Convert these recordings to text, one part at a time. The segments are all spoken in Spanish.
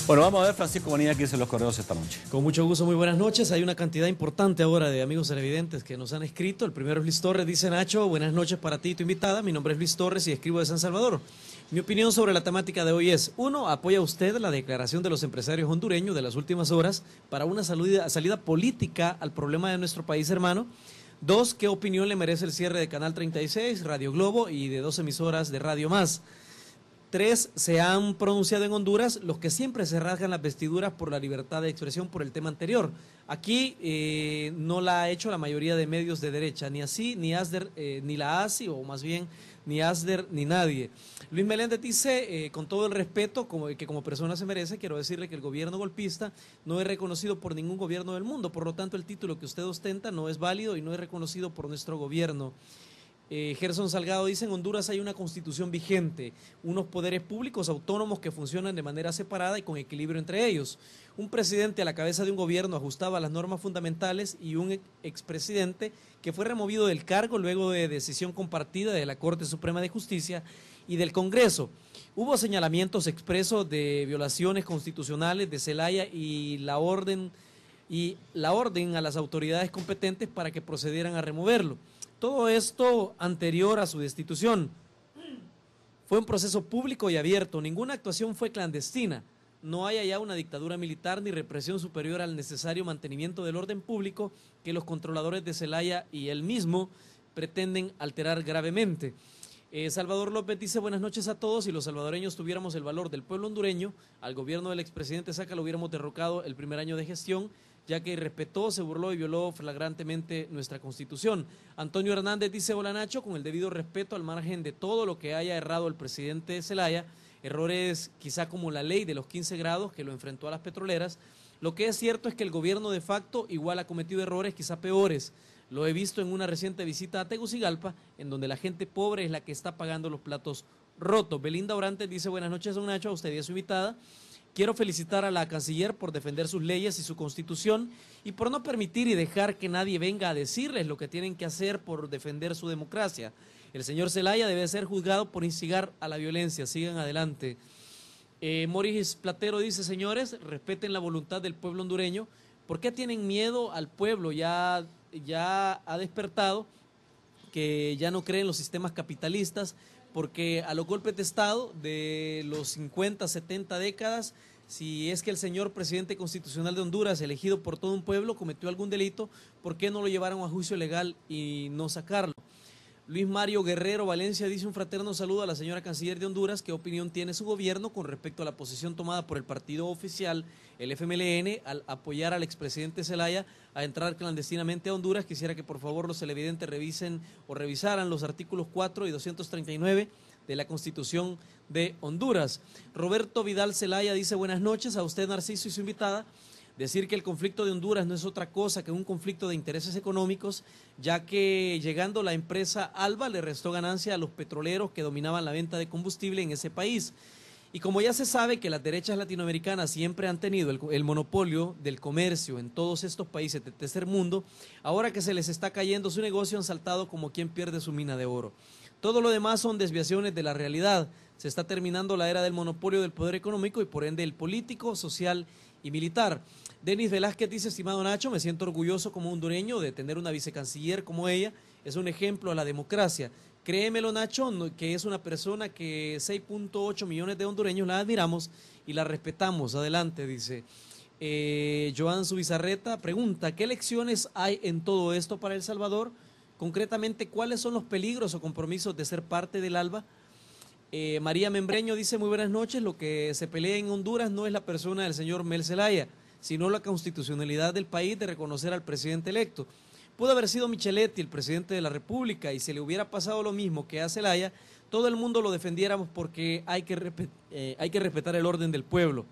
Bueno, vamos a ver, Francisco Bonilla, qué dicen los correos esta noche. Con mucho gusto, muy buenas noches. Hay una cantidad importante ahora de amigos televidentes que nos han escrito. El primero es Luis Torres, dice Nacho, buenas noches para ti y tu invitada. Mi nombre es Luis Torres y escribo de San Salvador. Mi opinión sobre la temática de hoy es: 1. ¿Apoya usted la declaración de los empresarios hondureños de las últimas horas para una salida política al problema de nuestro país hermano? 2. ¿Qué opinión le merece el cierre de Canal 36, Radio Globo y de 2 emisoras de Radio Más? 3. Se han pronunciado en Honduras los que siempre se rasgan las vestiduras por la libertad de expresión por el tema anterior. Aquí no la ha hecho la mayoría de medios de derecha, ni así, ni Asder, ni la ASI, o más bien, ni Asder, ni nadie. Luis Meléndez dice, con todo el respeto que como persona se merece, quiero decirle que el gobierno golpista no es reconocido por ningún gobierno del mundo, por lo tanto el título que usted ostenta no es válido y no es reconocido por nuestro gobierno. Gerson Salgado dice: en Honduras hay una constitución vigente, unos poderes públicos autónomos que funcionan de manera separada y con equilibrio entre ellos. Un presidente a la cabeza de un gobierno ajustaba a las normas fundamentales y un expresidente que fue removido del cargo luego de decisión compartida de la Corte Suprema de Justicia y del Congreso. Hubo señalamientos expresos de violaciones constitucionales de Zelaya y la orden a las autoridades competentes para que procedieran a removerlo. Todo esto anterior a su destitución. Fue un proceso público y abierto, ninguna actuación fue clandestina. No hay allá una dictadura militar ni represión superior al necesario mantenimiento del orden público que los controladores de Zelaya y él mismo pretenden alterar gravemente. Salvador López dice: buenas noches a todos. Si los salvadoreños tuviéramos el valor del pueblo hondureño, al gobierno del expresidente Saca lo hubiéramos derrocado el primer año de gestión, ya que irrespetó, se burló y violó flagrantemente nuestra Constitución. Antonio Hernández dice: hola Nacho, con el debido respeto, al margen de todo lo que haya errado el presidente Zelaya, errores quizá como la ley de los 15 grados que lo enfrentó a las petroleras, lo que es cierto es que el gobierno de facto igual ha cometido errores quizá peores. Lo he visto en una reciente visita a Tegucigalpa, en donde la gente pobre es la que está pagando los platos rotos. Belinda Orantes dice: buenas noches, don Nacho, a usted y a su invitada. Quiero felicitar a la canciller por defender sus leyes y su constitución y por no permitir y dejar que nadie venga a decirles lo que tienen que hacer por defender su democracia. El señor Zelaya debe ser juzgado por instigar a la violencia. Sigan adelante. Moris Platero dice: señores, respeten la voluntad del pueblo hondureño. ¿Por qué tienen miedo al pueblo? Ya ha despertado, que ya no cree en los sistemas capitalistas, porque a los golpes de Estado de los 50, 70 décadas, si es que el señor presidente constitucional de Honduras, elegido por todo un pueblo, cometió algún delito, ¿por qué no lo llevaron a juicio legal y no sacarlo? Luis Mario Guerrero Valencia dice: un fraterno saludo a la señora canciller de Honduras. ¿Qué opinión tiene su gobierno con respecto a la posición tomada por el partido oficial, el FMLN, al apoyar al expresidente Zelaya a entrar clandestinamente a Honduras? Quisiera que por favor los televidentes revisen o revisaran los artículos 4 y 239 de la Constitución de Honduras. Roberto Vidal Zelaya dice: buenas noches a usted, Narciso, y su invitada. Decir que el conflicto de Honduras no es otra cosa que un conflicto de intereses económicos, ya que llegando la empresa Alba le restó ganancia a los petroleros que dominaban la venta de combustible en ese país. Y como ya se sabe que las derechas latinoamericanas siempre han tenido el monopolio del comercio en todos estos países del tercer mundo, ahora que se les está cayendo su negocio han saltado como quien pierde su mina de oro. Todo lo demás son desviaciones de la realidad. Se está terminando la era del monopolio del poder económico y por ende el político, social y militar. Denis Velázquez dice: estimado Nacho, me siento orgulloso como hondureño de tener una vicecanciller como ella, es un ejemplo a la democracia. Créemelo, Nacho, que es una persona que 6.8 millones de hondureños la admiramos y la respetamos. Adelante, dice. Joan Subizarreta pregunta: ¿qué lecciones hay en todo esto para El Salvador? Concretamente, ¿cuáles son los peligros o compromisos de ser parte del ALBA? María Membreño dice: muy buenas noches, lo que se pelea en Honduras no es la persona del señor Mel Zelaya, sino la constitucionalidad del país de reconocer al presidente electo. Pudo haber sido Micheletti el presidente de la República y si le hubiera pasado lo mismo que a Zelaya, todo el mundo lo defendiéramos porque hay que respetar el orden del pueblo.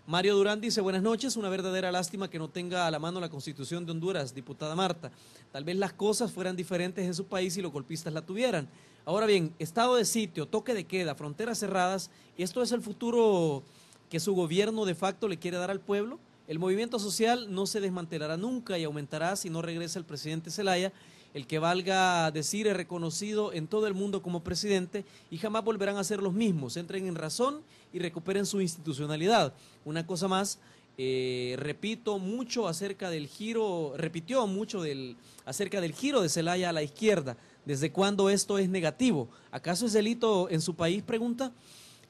Mario Durán dice: buenas noches, una verdadera lástima que no tenga a la mano la Constitución de Honduras, diputada Marta. Tal vez las cosas fueran diferentes en su país si los golpistas la tuvieran. Ahora bien, estado de sitio, toque de queda, fronteras cerradas, ¿esto es el futuro que su gobierno de facto le quiere dar al pueblo? El movimiento social no se desmantelará nunca y aumentará si no regresa el presidente Zelaya el que valga decir es reconocido en todo el mundo como presidente y jamás volverán a ser los mismos. Entren en razón y recuperen su institucionalidad. Una cosa más, repitió mucho acerca del giro de Zelaya a la izquierda. ¿Desde cuándo esto es negativo? ¿Acaso es delito en su país? Pregunta.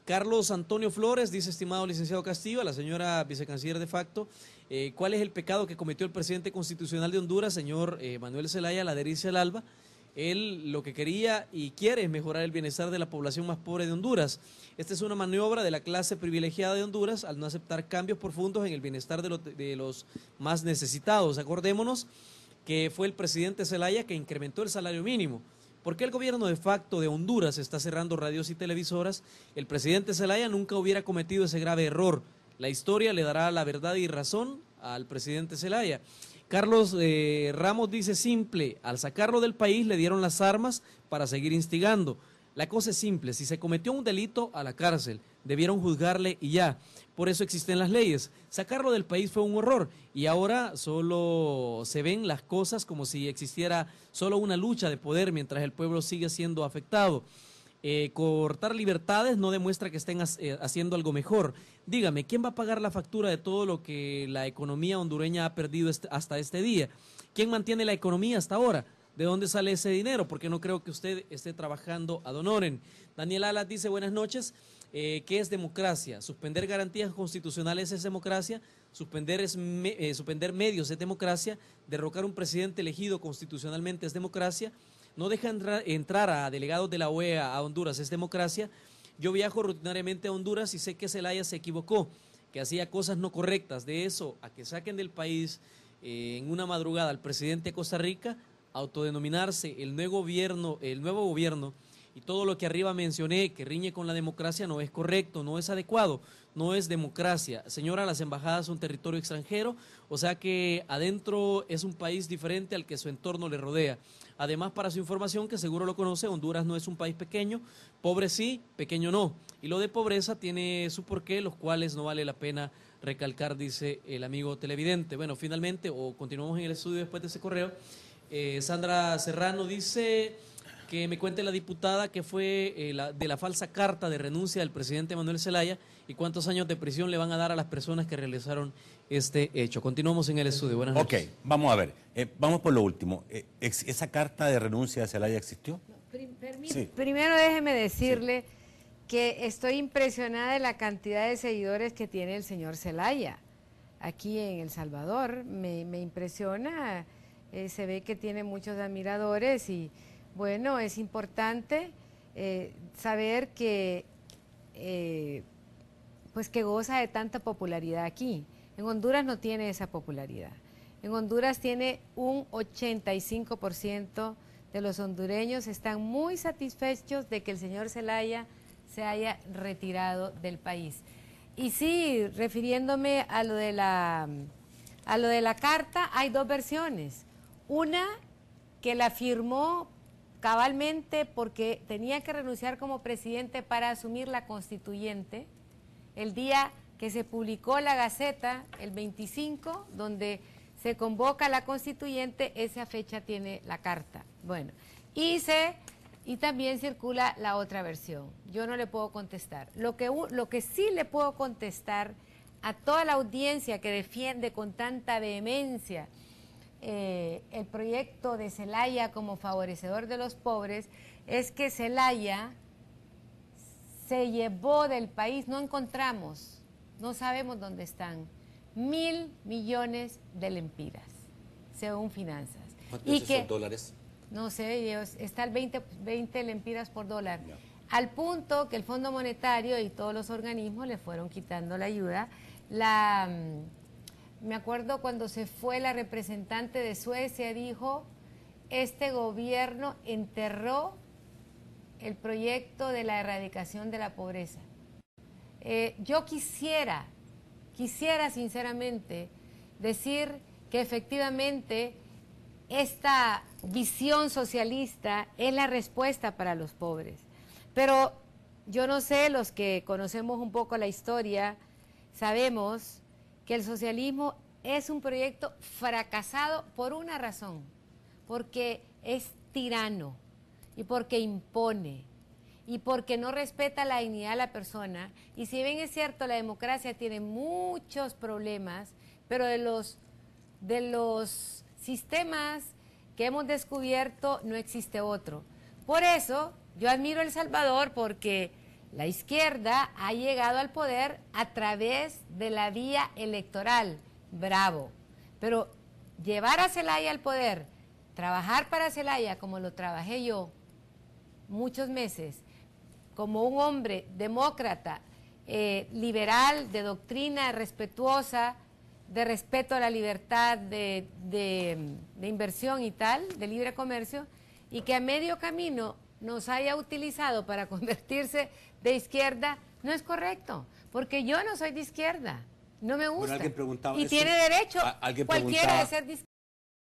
Carlos Antonio Flores dice, estimado licenciado Castillo, a la señora vicecanciller de facto, ¿cuál es el pecado que cometió el presidente constitucional de Honduras, señor Manuel Zelaya, al adherirse al ALBA? Él lo que quería y quiere es mejorar el bienestar de la población más pobre de Honduras. Esta es una maniobra de la clase privilegiada de Honduras al no aceptar cambios profundos en el bienestar de los más necesitados. Acordémonos que fue el presidente Zelaya que incrementó el salario mínimo. ¿Por qué el gobierno de facto de Honduras está cerrando radios y televisoras? El presidente Zelaya nunca hubiera cometido ese grave error. La historia le dará la verdad y razón al presidente Zelaya. Carlos Ramos dice simple, al sacarlo del país le dieron las armas para seguir instigando. La cosa es simple, si se cometió un delito, a la cárcel, debieron juzgarle y ya. Por eso existen las leyes. Sacarlo del país fue un horror y ahora solo se ven las cosas como si existiera solo una lucha de poder mientras el pueblo sigue siendo afectado. Cortar libertades no demuestra que estén haciendo algo mejor. Dígame, ¿quién va a pagar la factura de todo lo que la economía hondureña ha perdido hasta este día? ¿Quién mantiene la economía hasta ahora? ¿De dónde sale ese dinero? Porque no creo que usted esté trabajando ad honorem. Daniel Alas dice, buenas noches, ¿qué es democracia? Suspender garantías constitucionales es democracia, suspender medios es democracia, derrocar un presidente elegido constitucionalmente es democracia, no deja entrar a delegados de la OEA a Honduras es democracia. Yo viajo rutinariamente a Honduras y sé que Zelaya se equivocó, que hacía cosas no correctas. De eso a que saquen del país en una madrugada al presidente de Costa Rica, autodenominarse el nuevo gobierno y todo lo que arriba mencioné que riñe con la democracia no es correcto, no es adecuado, no es democracia. Señora, las embajadas son territorio extranjero, o sea que adentro es un país diferente al que su entorno le rodea. Además, para su información, que seguro lo conoce, Honduras no es un país pequeño, pobre sí, pequeño no. Y lo de pobreza tiene su porqué, los cuales no vale la pena recalcar, dice el amigo televidente. Bueno, finalmente, o continuamos en el estudio después de ese correo, Sandra Serrano dice que me cuente la diputada que fue de la falsa carta de renuncia del presidente Manuel Zelaya y cuántos años de prisión le van a dar a las personas que realizaron este hecho. Continuamos en el estudio. Buenas noches. Ok, vamos a ver. Vamos por lo último. ¿Esa carta de renuncia de Zelaya existió? Sí. Primero déjeme decirle que estoy impresionada de la cantidad de seguidores que tiene el señor Zelaya aquí en El Salvador. Me impresiona, se ve que tiene muchos admiradores y bueno, es importante saber que pues que goza de tanta popularidad aquí. En Honduras no tiene esa popularidad. En Honduras tiene un 85% de los hondureños están muy satisfechos de que el señor Zelaya se haya retirado del país. Y sí, refiriéndome a lo de la carta, hay dos versiones. Una que la firmó cabalmente porque tenía que renunciar como presidente para asumir la constituyente el día que se publicó la Gaceta, el 25, donde se convoca la constituyente, esa fecha tiene la carta. Bueno, y también circula la otra versión. Yo no le puedo contestar. Lo que sí le puedo contestar a toda la audiencia que defiende con tanta vehemencia el proyecto de Zelaya como favorecedor de los pobres, es que Zelaya se llevó del país, no encontramos, no sabemos dónde están, 1.000 millones de lempiras, según finanzas. ¿Cuántos son dólares? No sé, está el 20 lempiras por dólar. No. Al punto que el Fondo Monetario y todos los organismos le fueron quitando la ayuda. Me acuerdo cuando se fue la representante de Suecia, dijo, este gobierno enterró el proyecto de la erradicación de la pobreza. Yo quisiera sinceramente decir que efectivamente esta visión socialista es la respuesta para los pobres. Pero yo no sé, los que conocemos un poco la historia, sabemos que el socialismo es un proyecto fracasado por una razón, porque es tirano y porque impone y porque no respeta la dignidad de la persona. Y si bien es cierto, la democracia tiene muchos problemas, pero de los sistemas que hemos descubierto no existe otro. Por eso yo admiro a El Salvador, porque la izquierda ha llegado al poder a través de la vía electoral. Bravo. Pero llevar a Zelaya al poder, trabajar para Zelaya como lo trabajé yo muchos meses, como un hombre demócrata, liberal, de doctrina respetuosa, de respeto a la libertad de inversión y tal, de libre comercio, y que a medio camino nos haya utilizado para convertirse de izquierda, no es correcto, porque yo no soy de izquierda, no me gusta. Bueno, alguien preguntaba, y tiene derecho alguien cualquiera preguntaba, de ser de izquierda.